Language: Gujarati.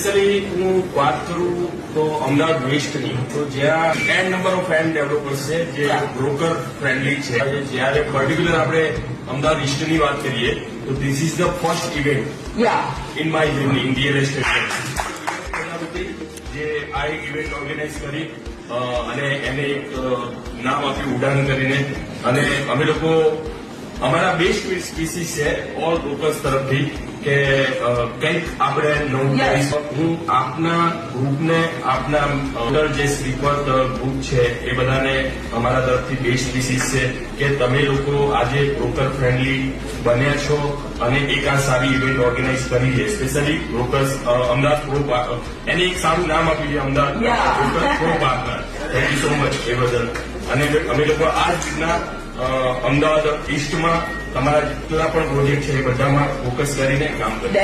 સ્પેશિયલી હું વાત કરું તો અમદાવાદ વેસ્ટની, તો જ્યાં n number of and developers છે જે બ્રોકર ફ્રેન્ડલી છે. જ્યારે પર્ટિક્યુલર આપણે અમદાવાદ ઈસ્ટની વાત કરીએ તો this is the first event in my journey in real estate. જે આ ઇવેન્ટ ઓર્ગેનાઇઝ કરી અને એને એક નામ આપ્યું ઉડાન કરીને, અને અમે લોકો અમારા બેસ્ટ સ્પીસીસ છે ઓલ બ્રોકર્સ તરફથી કે કંઈક આપણે નવું કરીશું. હું આપના ગ્રુપને આપના અંદર જે સ્લીપર ગ્રુપ છે એ બધાને અમારા તરફથી બેસ્ટ સ્પીસીસ છે કે તમે લોકો આજે બ્રોકર ફ્રેન્ડલી બન્યા છો અને એક આ સારી ઇવેન્ટ ઓર્ગેનાઇઝ કરી છે. Specially brokers Ahmedabad pro partner, એને એક સારું નામ આપ્યું છે Ahmedabad broker pro partner. Thank you so much એ બદલ. અને અમે લોકો આ જ રીતના અમદાવાદ ઈસ્ટમાં તમારા જેટલા પણ પ્રોજેક્ટ છે એ બધામાં ફોકસ કરીને કામ કરીએ.